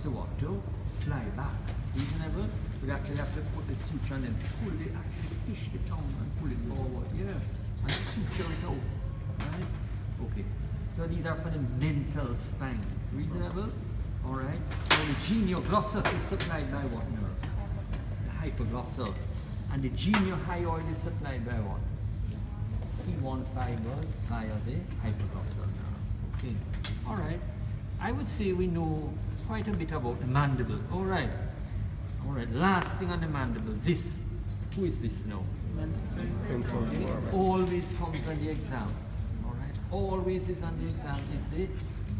to what? To fly back. Reasonable? We actually have to put the suture and then actually fish the tongue and pull it forward, yeah, and suture it out, right? Okay, so these are for the mental spine. Reasonable? All right. So the genioglossus is supplied by what nerve? The hypoglossal. And the geniohyoid is supplied by what? C1 fibers via the hypoglossal nerve. Okay. All right. I would say we know quite a bit about the mandible. All right. All right. Last thing on the mandible. This. Who is this now? Okay. Always comes on the exam. All right. Always is on the exam is the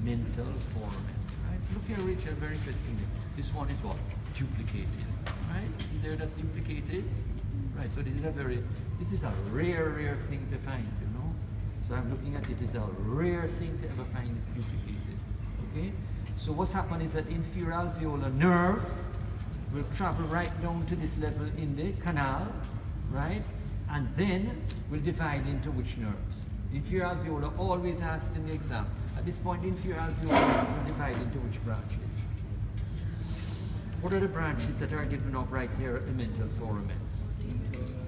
mental foramen. Right. Look here, Richard. Very interesting. This one is what? Duplicated. Right. See there, that's duplicated. Right. So this is a rare thing to find. You know. So I'm looking at it as a rare thing to ever find is duplicated. Okay. So what's happened is that inferior alveolar nerve will travel right down to this level in the canal, right? And then will divide into which nerves? Inferior alveolar always asked in the exam. At this point, inferior alveolar will divide into which branches? What are the branches that are given off right here at the mental foramen?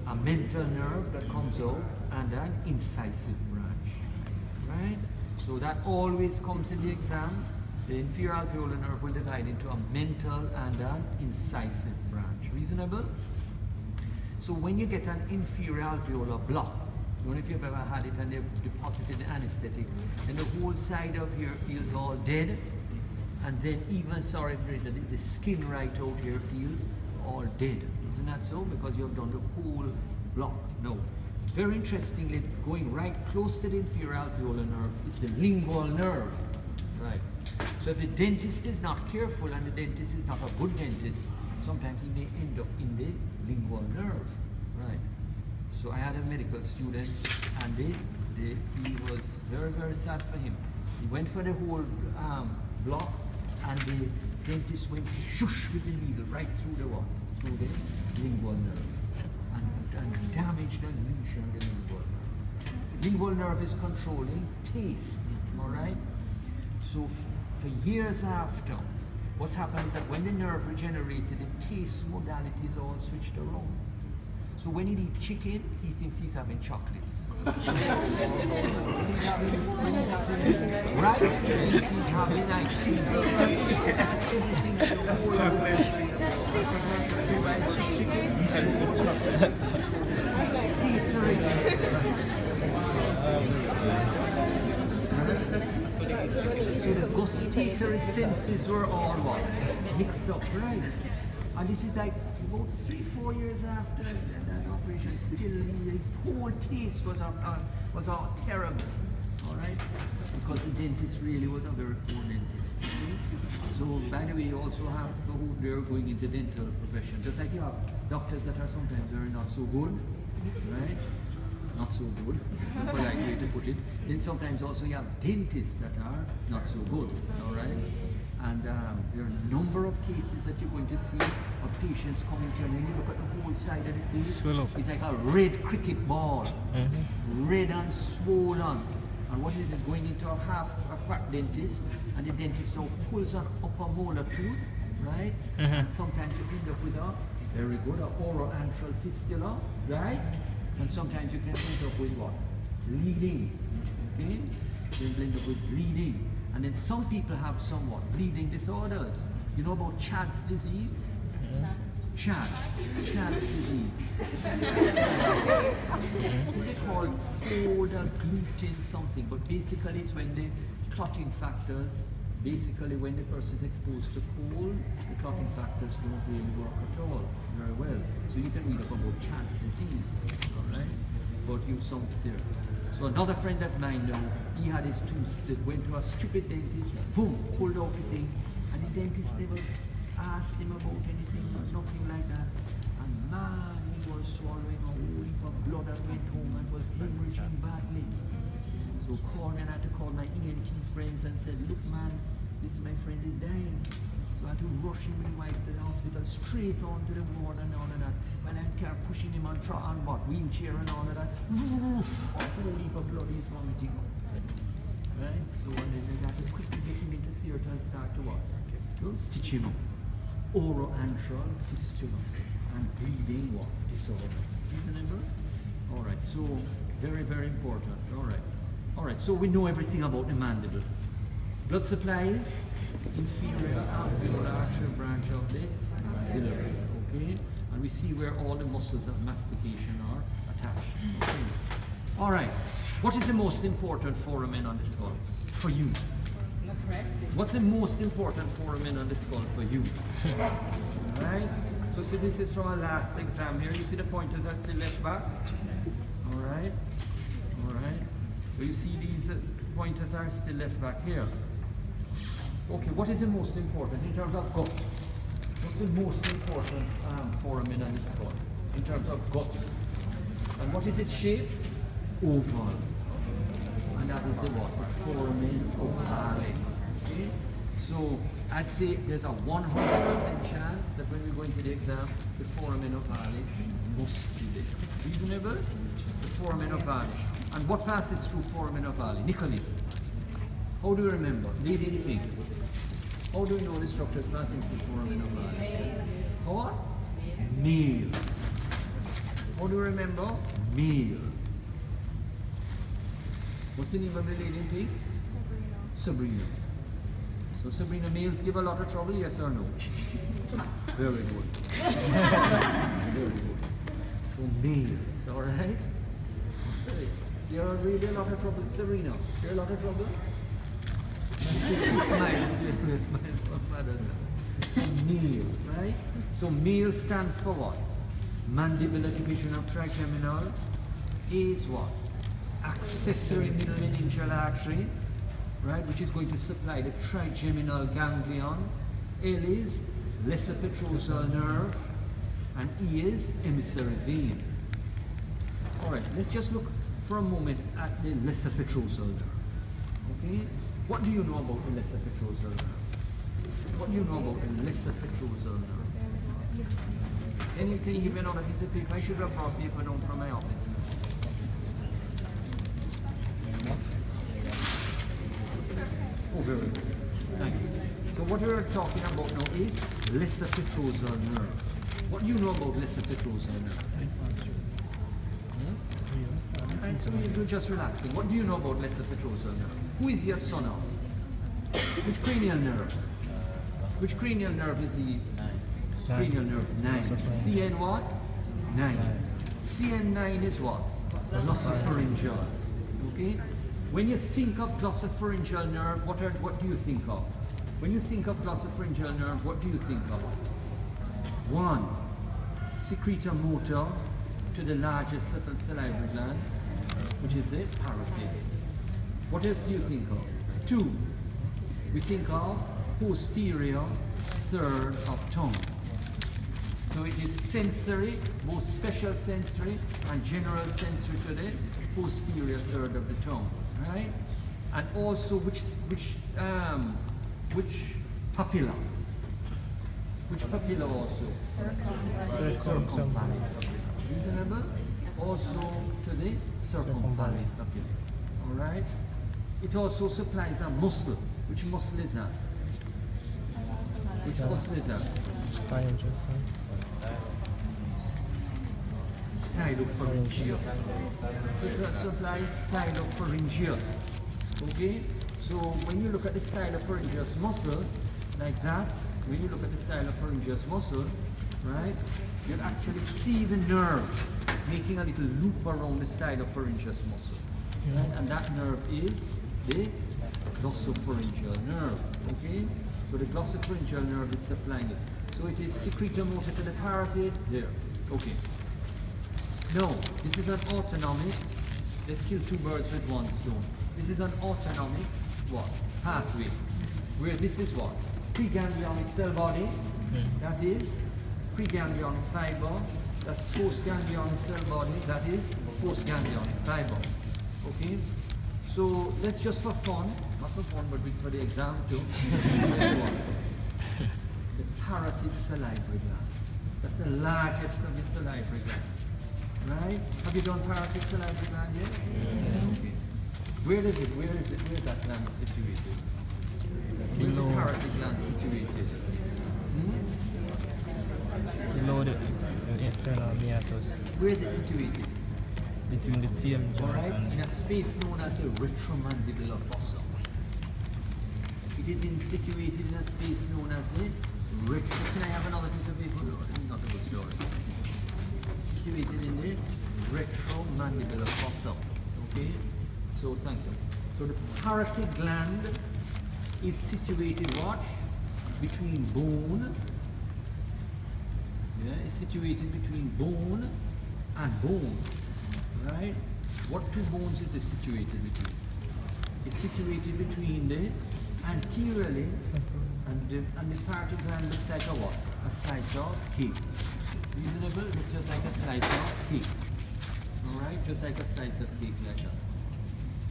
A mental nerve that comes out and an incisive branch, right? So that always comes in the exam. The inferior alveolar nerve will divide into a mental and an incisive branch. Reasonable? So when you get an inferior alveolar block, I don't know if you've ever had it and they've deposited the anesthetic, and the whole side of here feels all dead, and then even, sorry, the skin right out here feels all dead. Isn't that so? Because you have done the whole block. No. Very interestingly, going right close to the inferior alveolar nerve is the lingual nerve. Right. So if the dentist is not careful and the dentist is not a good dentist, sometimes he may end up in the lingual nerve. Right. So I had a medical student and he was very sad for him. He went for the whole block and the dentist went shush with the needle right through the what? Through the lingual nerve and damaged the lesion on the lingual nerve. Lingual nerve is controlling taste. Alright? So for years after, what's happened is that when the nerve regenerated, the taste modalities all switched around. So when he eats chicken, he thinks he's having chocolates. When he's having rice, he thinks he's having ice cream. Everything in the whole So the gustatory senses were all what? Mixed up, right? And this is like about 3-4 years after that operation. Still, his whole taste was all terrible. All right, because the dentist really was a very poor dentist. Okay? So, by the way, you also have people who they're going into dental profession, just like you have doctors that are sometimes very not so good, right? Not so good, a polite way to put it. Then sometimes also you have dentists that are not so good, all right? And there are a number of cases that you're going to see of patients coming to you, and then you look at the whole side of the face, it's like a red cricket ball, red and swollen. And what is it, going into a cracked dentist, and the dentist now pulls an upper molar tooth, right? And sometimes you end up with a very good oroantral fistula, right? And sometimes you can end up with what? Bleeding. Okay? You end up with bleeding. And then some people have somewhat bleeding disorders. You know about Chad's disease? Chad's disease. They call cold agglutinin something, but basically it's when the clotting factors, basically when the person is exposed to cold, the clotting factors don't really work at all very well. So you can read up about Chad's disease, all right? But you sound there. So another friend of mine, he had his tooth that went to a stupid dentist, boom, pulled out the thing, and the dentist never asked him about anything, nothing like that. And man, he was swallowing a whole heap of blood and went home and was hemorrhaging badly. So I had to call my ENT friends and said, look man, this my friend is dying. So I had to rush him with my wife to the hospital, straight on to the ward and all of that. While I'm pushing him on what, wheelchair and all of that. Woof, a whole heap of blood is vomiting out. Right? So and then they got to quickly get him into theatre and start to what? Stichium, oroantral fistula, and bleeding what? Disorder. Reasonable? All right, so very, very important. All right, so we know everything about the mandible. Blood supply is inferior alveolar arterial branch of the maxillary, okay? And we see where all the muscles of mastication are attached, okay? All right, what is the most important foramen on the skull for you? What's the most important foramen on the skull for you? All right, so see, this is from our last exam here. You see the pointers are still left back? All right, so you see these pointers are still left back here. Okay, what is the most important in terms of gut? What's the most important foramen on the skull in terms of gut? And what is its shape? Oval. And that is the what? The foramen ovale. Okay? So I'd say there's a 100% chance that when we go into the exam, the foramen ovale must be there. Reasonable? The foramen ovale. And what passes through foramen ovale? Nicolini. How do you remember? Lady in the pink. How do you know the structure is passing through foramen ovale? What? Male. How do you remember? Male. What's the name of the lady in pink? Sabrina. So Sabrina, males give a lot of trouble, yes or no? Very good. Very good. So males, all right? There are really a lot of trouble. Sabrina, there are a lot of trouble? She smiles, she smiles for mothers. So male, right? So male stands for what? Mandibular division of trigeminal. A is what? Accessory middle meningeal artery, right, which is going to supply the trigeminal ganglion. L is lesser petrosal nerve, and E is emissary vein. All right, let's just look for a moment at the lesser petrosal nerve. Okay, what do you know about the lesser petrosal nerve? What do you know about the lesser petrosal nerve? Anything even on a piece of paper? I should have brought paper down from my office. Oh, very good. Thank you. So what we're talking about now is lesser petrosal nerve. What do you know about lesser petrosal nerve? Right, so you're just relaxing. What do you know about lesser petrosal nerve? Who is your son of? Which cranial nerve? Which cranial nerve is he? Cranial nerve 9. CN what? 9. CN9 is what? Glossopharyngeal. Okay? When you think of glossopharyngeal nerve, what do you think of? When you think of glossopharyngeal nerve, what do you think of? 1. Secreta motor to the largest salivary gland, which is the parotid. What else do you think of? 2. We think of posterior third of tongue. So it is sensory, both special sensory and general sensory to the posterior third of the tongue, right? And also which papilla? Which papilla also? Circumfallic. Reasonable? Also to the circumfallic papilla. All right? It also supplies a muscle. Which muscle is that? Which muscle is that? Stylopharyngeus. So it supplies stylopharyngeus. Okay? So when you look at the stylopharyngeus muscle, like that, when you look at the stylopharyngeus muscle, right, you'll actually see the nerve making a little loop around the stylopharyngeus muscle. Right? And that nerve is the glossopharyngeal nerve. Okay? So the glossopharyngeal nerve is supplying it. So it is secreta motor to the parotid, there. Okay. No, this is an autonomic. Let's kill 2 birds with 1 stone. This is an autonomic what? Pathway. Where this is what? Preganglionic cell body. That is preganglionic fiber. That's postganglionic cell body. That is postganglionic fiber. Okay? So let's just for fun, not for fun, but for the exam too. The parotid salivary gland. That's the largest of the salivary glands. Right? Have you done parotid salivary gland yet? Yeah. Okay. Where is it? Where is it? Where is that gland situated? Where's the parotid gland situated? Below the internal meatus. Where is it situated? Between the TM joint Alright, and in a space known as the retromandibular fossa. It is situated in a space known as the Can I have another piece of paper? Not a good story. Situated in the retromandibular fossa. Okay? So thank you. So the parotid gland is situated what? Between bone. Yeah, it's situated between bone and bone. Right? What two bones is it situated between? It's situated between the anteriorly and the parotid gland looks like a what? A slice of cake. Reasonable? It's just like a slice of cake. Alright? Just like a slice of cake like that.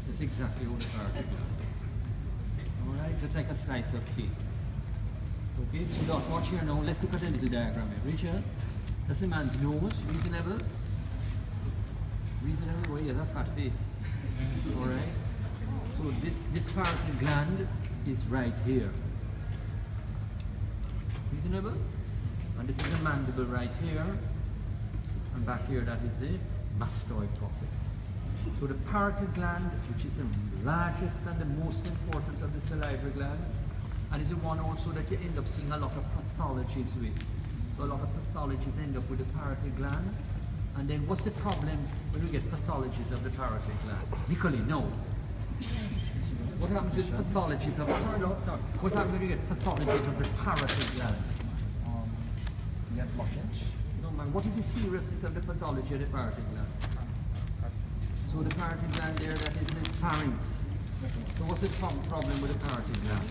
That's exactly what the parotid gland is. Alright? Just like a slice of cake. Okay, so look, watch here now. Let's look at a little diagram here. Richard, that's a man's nose. Reasonable? Reasonable? Well, he has a fat face. Alright? So this parotid gland is right here. Reasonable? And this is the mandible right here. And back here, that is the mastoid process. So the parotid gland, which is the largest and the most important of the salivary gland, and is the one also that you end up seeing a lot of pathologies with. So a lot of pathologies end up with the parotid gland. And then what's the problem when we get pathologies of the parotid gland? Nicole, no. What happens with pathologies of What happens when you get pathologies of the parotid gland? You have blockage. No man, what is the seriousness of the pathology of the parotid gland? So the parotid gland there, that is the pharynx. So what's the problem with the parotid gland?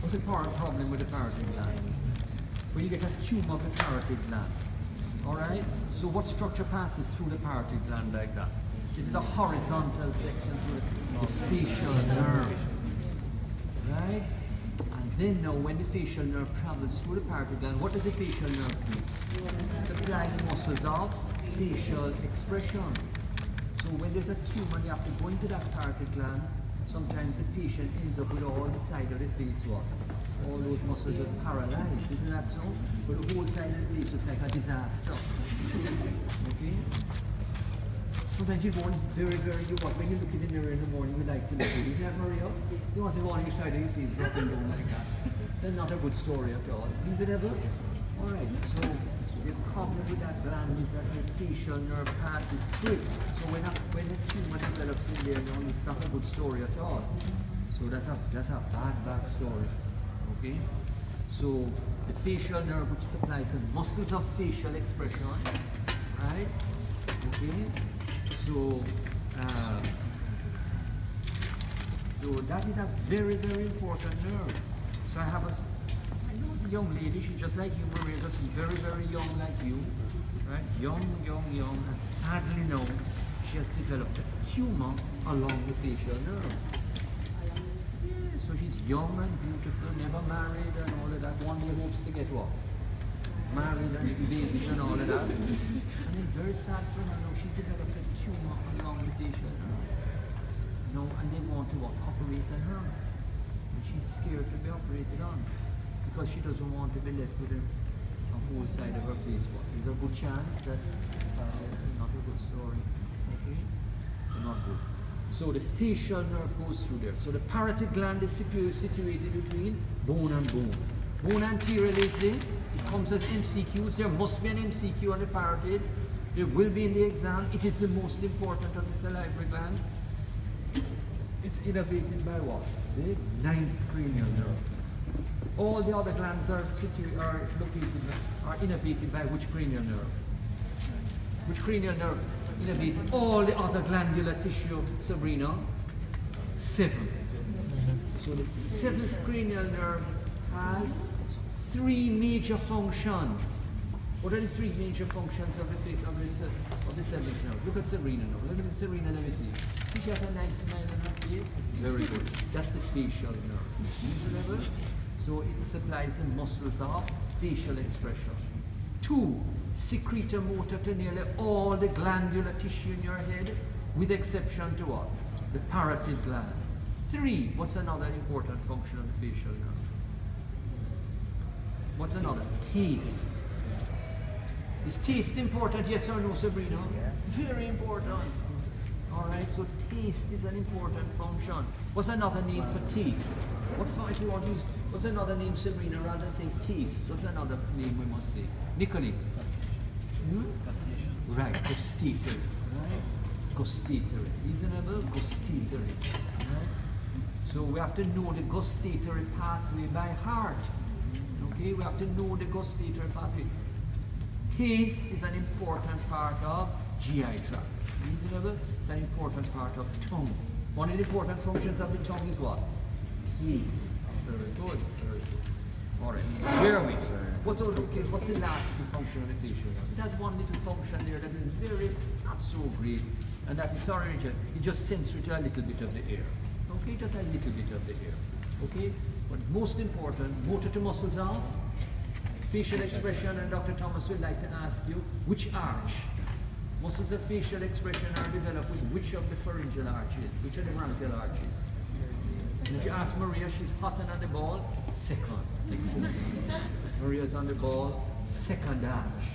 What's the problem with the parotid gland? When you get a tumor of the parotid gland. Alright? So what structure passes through the parotid gland like that? This is a horizontal section through the facial nerve. Right? And then now when the facial nerve travels through the parotid gland, what does the facial nerve do? Supply the muscles of facial expression. So when there's a tumor and you have to go into that parotid gland, sometimes the patient ends up with all the side of the face what? All those muscles just paralyzed, isn't that so? But the whole side of the face looks like a disaster. Okay? Sometimes you want very, when you look in the mirror in the morning, you like to look at it. Isn't that Maria? You want to go on your side of your face dropping down like that. That's not a good story at all. Is it ever? Alright, so the problem with that gland is that the facial nerve passes through it. So when the tumor develops in there, no, it's not a good story at all. So that's a bad story. Okay? So the facial nerve which supplies the muscles of facial expression, right? Okay? So that is a very, very important nerve. So I have a young lady, she's just like you, Maria, just very, very young like you, right? Young, and sadly now, she has developed a tumor along the facial nerve. So she's young and beautiful, never married and all of that. One day hopes to get what? Married and babies and all of that. And then very sad for her now, she's developed a tumor along the facial nerve. No, and they want to what? Operate on her. And she's scared to be operated on. Because she doesn't want to be left with a whole side of her face. There's a good chance that not a good story. Okay? Not good. So the facial nerve goes through there. So the parotid gland is situated between bone and bone. Bone anteriorly is there. It comes as MCQs. There must be an MCQ on the parotid. There will be in the exam. It is the most important of the salivary glands. It's innervated by what? The ninth cranial nerve. All the other glands are innervated by which cranial nerve? Which cranial nerve innervates all the other glandular tissue, Sabrina? 7. So the 7th cranial nerve has 3 major functions. What are the 3 major functions of the 7th nerve? Look at Sabrina now. Look at Sabrina, let me see. She has a nice smile on her face. Very good. That's the facial nerve. So it supplies the muscles of facial expression. 2, secreta motor to nearly all the glandular tissue in your head, with exception to what? The parotid gland. 3. What's another important function of the facial nerve? What's another? Taste. Is taste important, yes or no, Sabrina? Very important. Alright, so taste is an important function. What's another name for taste? If you want to use, what's another name, Sabrina, rather than saying taste? What's another name we must say? Nicole? Right, gustatory. Right? Gustatory. Reasonable? Gustatory. Right? So we have to know the gustatory pathway by heart. Okay, we have to know the gustatory pathway. Taste is an important part of GI tract. Reasonable? It's an important part of tongue. One of the important functions of the tongue is what? Taste. Very good. Very good. Alright, where are we? What's the last little function of the facial nerve? It has one little function there that is very not so great, and that is sorry, it just sends it a little bit of the air. Okay, just a little bit of the air. Okay? But most important, motor to muscles are facial expression, and Dr. Thomas would like to ask you which arch. Muscles of facial expression are developed with which of the pharyngeal arches, which are the bronchial arches. And if you ask Maria, she's hot and on the ball, second. Excellent. Maria's on the ball, second arch.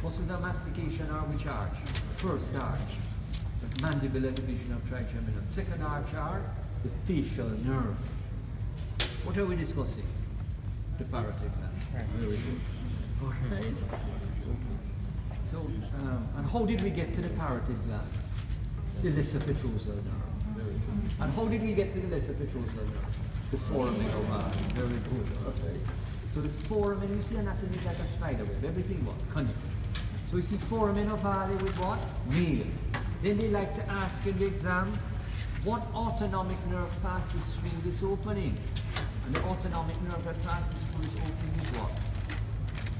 Muscles of mastication are which arch? First arch. The mandibular division of trigeminal. Second arch are the facial nerve. What are we discussing? The parotid gland. Very good. All right. So, and how did we get to the parotid gland? The lesser petrosal nerve. Very good. And how did we get to the lesser petrosal nerve? The foramen ovale. Very good. Okay. So the foramen, you see anatomy like a spider web. Everything what? Connects. So you see foramen ovale with what? Male. Then they like to ask in the exam, what autonomic nerve passes through this opening? And the autonomic nerve that passes through this opening is what?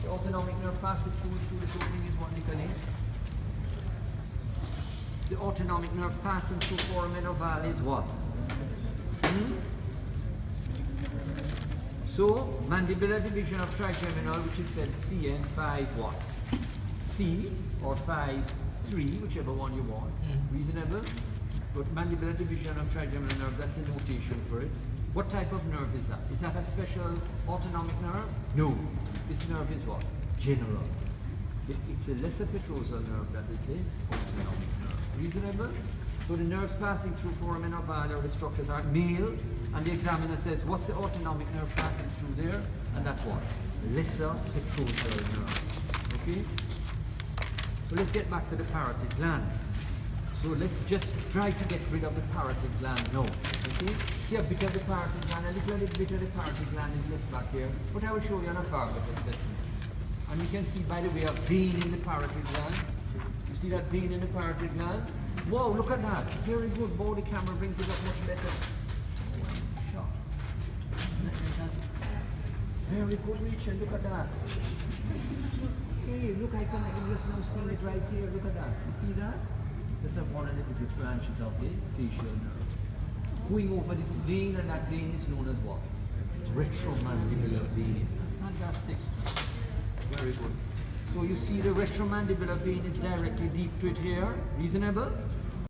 The autonomic nerve passes through this opening is what, Nicolene? The autonomic nerve passing through foramen ovale is what? So, mandibular division of trigeminal, which is said CN5 what? C or 5, 3, whichever one you want. Reasonable? But mandibular division of trigeminal nerve, that's a notation for it. What type of nerve is that? Is that a special autonomic nerve? No. This nerve is what? General. It's a lesser petrosal nerve that is the autonomic nerve. Reasonable? So the nerves passing through foramen ovale or the structures are male, and the examiner says, what's the autonomic nerve passes through there? And that's what? Lesser petrosal nerve. Okay? So let's get back to the parotid gland. So let's just try to get rid of the parotid gland now. Okay? See a bit of the parotid gland, a little bit of the parotid gland is left back here. But I will show you on a far better specimen. And you can see, by the way, a vein in the parotid gland. You see that vein in the parotid gland? Whoa, look at that. Very good. Wow, the camera brings it up much better. Very good, Richard. Look at that. Hey, look, I can just now see it right here. Look at that. You see that? That's one of the little branches of the facial nerve. Going over this vein, and that vein is known as what? Retromandibular vein. That's fantastic. Very good. So you see the retromandibular vein is directly deep to it here. Reasonable?